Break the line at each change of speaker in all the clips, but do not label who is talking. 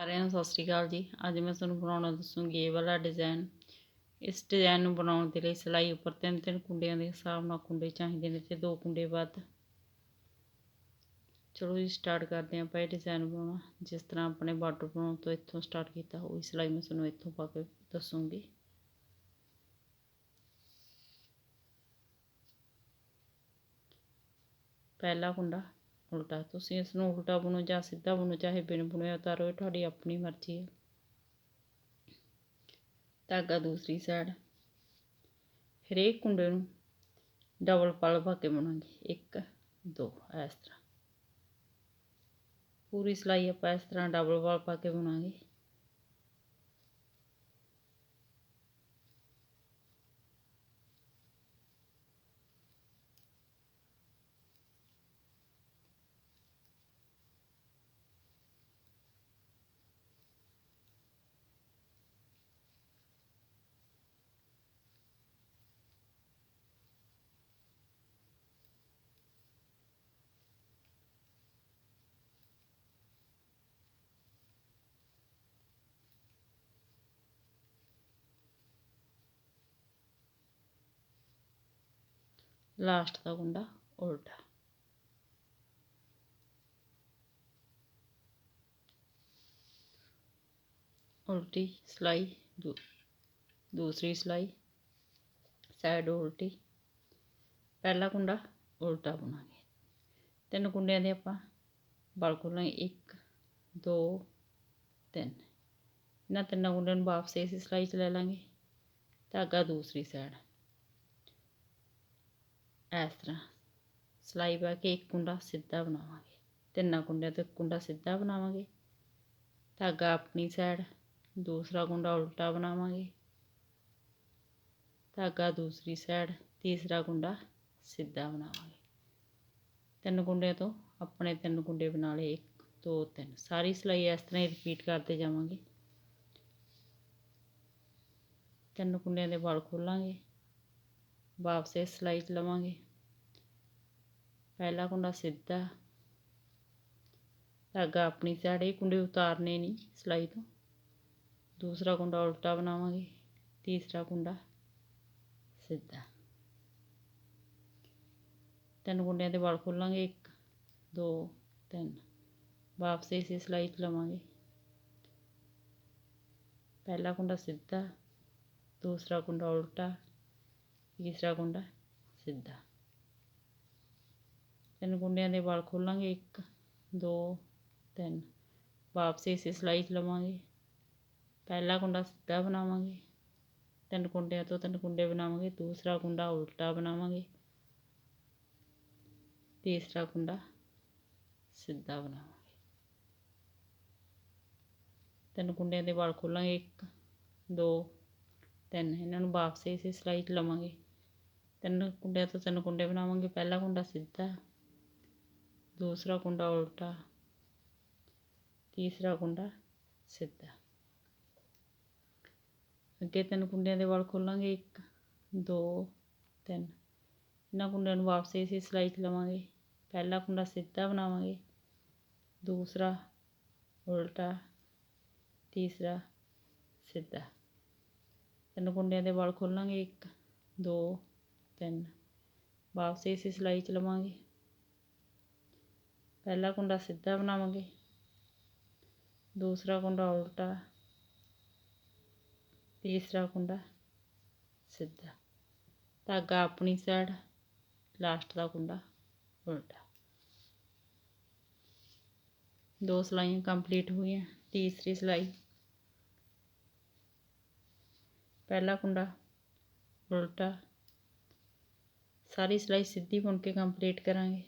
सारिਆਂ ਨੂੰ ਸਤਿ ਸ਼੍ਰੀ ਅਕਾਲ ਜੀ। ਅੱਜ ਮੈਂ ਤੁਹਾਨੂੰ ਬਣਾਉਣਾ ਦੱਸੂਗੀ ਇਹ ਵਾਲਾ ਡਿਜ਼ਾਈਨ। ਇਸ ਡਿਜ਼ਾਈਨ ਨੂੰ ਬਣਾਉਣ ਦੇ ਲਈ ਸਿਲਾਈ ਉੱਪਰ 3-3 ਕੁੰਡਿਆਂ ਦੇ ਹਿਸਾਬ ਨਾਲ ਕੁੰਡੇ ਚਾਹੀਦੇ ਨੇ ਤੇ 2 ਕੁੰਡੇ ਵੱਧ। ਚਲੋ ਜੀ ਸਟਾਰਟ ਕਰਦੇ ਹਾਂ ਆਪਾਂ ਇਹ ਡਿਜ਼ਾਈਨ ਬਣਾਉਣਾ। ਜਿਸ ਤਰ੍ਹਾਂ ਆਪਣੇ ਬਾਰਡਰ ਬਣਾਉਣ ਤੋਂ ਇੱਥੋਂ ਸਟਾਰਟ ਕੀਤਾ ਉਹੀ ਸਿਲਾਈ ਮੈਂ ਤੁਹਾਨੂੰ ਇੱਥੋਂ ਪਾ ਕੇ ਦੱਸੂਗੀ। पहला कुंडा उल्टा, तुसीं इसनूं उल्टा बुनो या सीधा बुनो चाहे बिन बुने उतारो, तुहाडी अपनी मर्जी है। धागा दूसरी साइड, हरेक कुंडे नूं डबल पल पा के बुनांगे, 1 2 इस तरह पूरी सिलाई आपां इस तरह डबल पल पा के बुनांगे। लास्ट का कुंडा उल्टा, उल्टी सिलाई दूसरी सिलाई साइड उल्टी, पहला कुंडा उल्टा बुनांगे। 3 कुंडियां दे आपां बल खोलांगे, 1 2 3। इन्हां 3 कुंडियां नूं वापस इस सिलाई च लै लांगे। धागा दूसरी साइड इस तरह सिलाई पा के 1 कुंडा सीधा बनावांगे। 3 कुंडियां तो 1 कुंडा सीधा बनावांगे। धागा अपनी साइड, दूसरा कुंडा उल्टा बनावांगे। धागा दूसरी साइड, तीसरा कुंडा सीधा बनावांगे। 3 कुंडियां तो अपने 3 कुंडे बना लए, 1 2 3। सारी सिलाई इस तरह ही रिपीट करते जावांगे। 3 कुंडियां दे वल खोलांगे, वापस इस सिलाई च लवांगे। पहला कुंडा सीधा, धागा अपनी साइड, ये कुंडे उतारने नहीं सिलाई तो। दूसरा कुंडा उल्टा बनावांगे, तीसरा कुंडा सीधा। 3 कुंडियां दे वल खोलांगे, 1 2 3। वापस इसी सिलाई च लवांगे। पहला कुंडा सीधा, दूसरा कुंडा उल्टा, तीसरा कुंडा सीधा। 3 कुंडियां दे वल खोलांगे, 1 2 3। वापस इसी सिलाई च लवांगे। पहला कुंडा सीधा बनावांगे, 3 कुंडियां तो 3 कुंडे बनावांगे। दूसरा कुंडा उल्टा बनावांगे, तीसरा कुंडा सीधा बनावांगे। 3 कुंडियां दे वल खोलांगे, 1 2 3। इन्हां नूं वापस इसी सिलाई च लवांगे। 3 कुंडियां तो 3 कुंडे बनावांगे। पहला कुंडा सीधा, दूसरा कुंडा उल्टा, तीसरा कुंडा सीधा। अगे 3 कुंडियां दे वल खोलांगे, 1 2 3। इन्हां कुंडियां नूं वापस इसी सिलाई च लवांगे। पहला कुंडा सीधा बनावांगे, दूसरा उल्टा, तीसरा सीधा। 3 कुंडियां दे वल खोलांगे, 1 2 3। वापस इसी सिलाई च लवांगे। पहला कुंडा सीधा बनावांगे, दूसरा कुंडा उल्टा, तीसरा कुंडा सीधा। धागा अपनी साइड, लास्ट का कुंडा उल्टा। 2 सिलाइयां कंप्लीट हुई हैं। तीसरी सिलाई, पहला कुंडा उल्टा, सारी सिलाई सीधी बुन के कंप्लीट करांगे।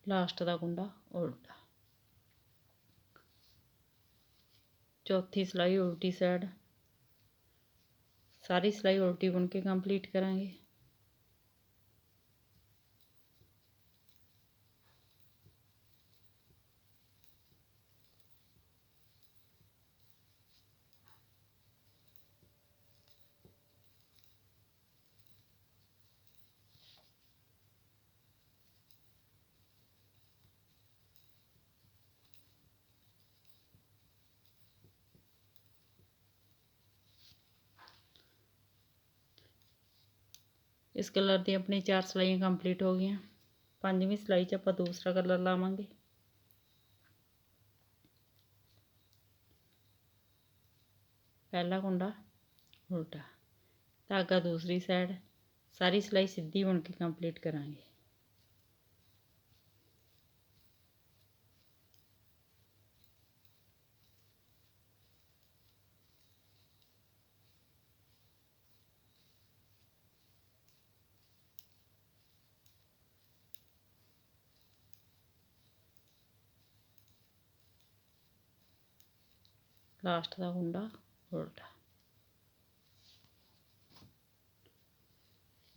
ਲਾਸਟ ਦਾ ਕੁੰਡਾ ਉਲਟਾ। ਚੌਥੀ ਸਿਲਾਈ ਉਲਟੀ ਸਾਈਡ, ਸਾਰੀ ਸਿਲਾਈ ਉਲਟੀ ਬੁਣ ਕੇ ਕੰਪਲੀਟ ਕਰਾਂਗੇ। ਇਸ ਕਲਰ ਦੀ ਆਪਣੀ 4 ਸਿਲਾਈਆਂ ਕੰਪਲੀਟ ਹੋ ਗਈਆਂ। 5ਵੀਂ ਸਿਲਾਈ 'ਚ ਆਪਾਂ ਦੂਸਰਾ ਕਲਰ ਲਾਵਾਂਗੇ। ਪਹਿਲਾ ਕੁੰਡਾ ਉਲਟਾ, ਧਾਗਾ ਦੂਸਰੀ ਸਾਈਡ, ਸਾਰੀ ਸਿਲਾਈ ਸਿੱਧੀ ਬੁਣ ਕੇ ਕੰਪਲੀਟ ਕਰਾਂਗੇ। ਲਾਸਟ ਦਾ ਕੁੰਡਾ ਉਲਟਾ।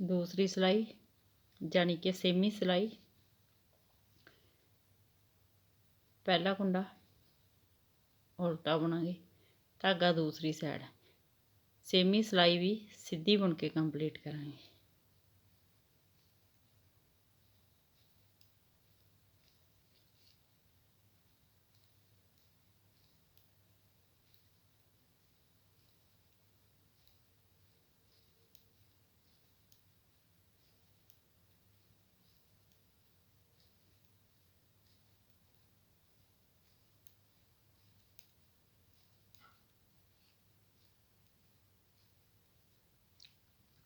ਦੂਸਰੀ ਸਿਲਾਈ ਜਾਣੀ ਕਿ 6ਵੀਂ ਸਿਲਾਈ, ਪਹਿਲਾ ਕੁੰਡਾ ਉਲਟਾ ਬੁਣਾਂਗੇ, ਧਾਗਾ ਦੂਸਰੀ ਸਾਈਡ, 6ਵੀਂ ਸਿਲਾਈ ਵੀ ਸਿੱਧੀ ਬੁਣ ਕੇ ਕੰਪਲੀਟ ਕਰਾਂਗੇ।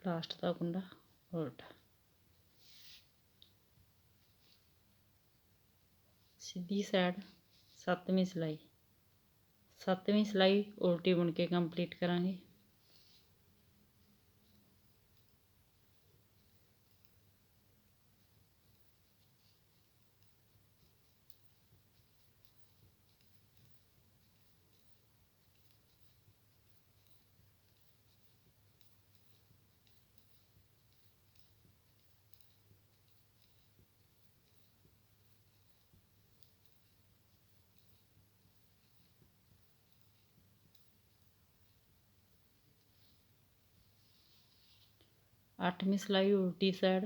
ਲਾਸਟ ਦਾ ਕੁੰਡਾ ਉਲਟਾ। ਸਿੱਧੀ ਸਾਈਡ 7ਵੀਂ ਸਿਲਾਈ, 7ਵੀਂ ਸਿਲਾਈ ਉਲਟੀ ਬੁਣ ਕੇ ਕੰਪਲੀਟ ਕਰਾਂਗੇ। ਅੱਠਵੀਂ ਸਿਲਾਈ ਉਲਟੀ ਸਾਈਡ,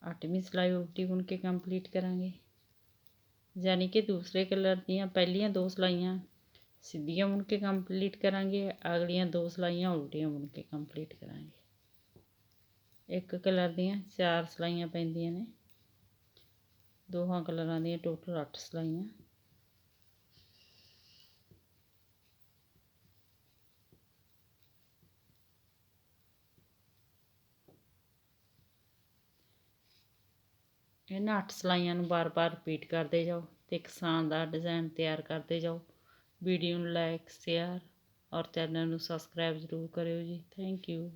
8ਵੀਂ ਸਿਲਾਈ ਉਲਟੀ ਬੁਣ ਕੇ ਕੰਪਲੀਟ ਕਰਾਂਗੇ। ਯਾਨੀ ਕਿ ਦੂਸਰੇ ਕਲਰ ਦੀਆਂ ਪਹਿਲੀਆਂ 2 ਸਿਲਾਈਆਂ ਸਿੱਧੀਆਂ ਬੁਣ ਕੇ ਕੰਪਲੀਟ ਕਰਾਂਗੇ, ਅਗਲੀਆਂ 2 ਸਿਲਾਈਆਂ ਉਲਟੀਆਂ ਬੁਣ ਕੇ ਕੰਪਲੀਟ ਕਰਾਂਗੇ। ਇੱਕ ਕਲਰ ਦੀਆਂ 4 ਸਿਲਾਈਆਂ ਪੈਂਦੀਆਂ ਨੇ, ਦੋਹਾਂ ਕਲਰਾਂ ਦੀਆਂ ਟੋਟਲ 8 ਸਿਲਾਈਆਂ। ਇਹਨਾਂ 8 ਸਿਲਾਈਆਂ ਨੂੰ ਬਾਰ-ਬਾਰ ਰਿਪੀਟ ਕਰਦੇ ਜਾਓ ਤੇ ਇੱਕ ਸ਼ਾਨਦਾਰ ਡਿਜ਼ਾਈਨ ਤਿਆਰ ਕਰਦੇ ਜਾਓ। ਵੀਡੀਓ ਨੂੰ ਲਾਈਕ, ਸ਼ੇਅਰ ਔਰ ਚੈਨਲ ਨੂੰ ਸਬਸਕ੍ਰਾਈਬ ਜ਼ਰੂਰ ਕਰਿਓ ਜੀ। Thank you.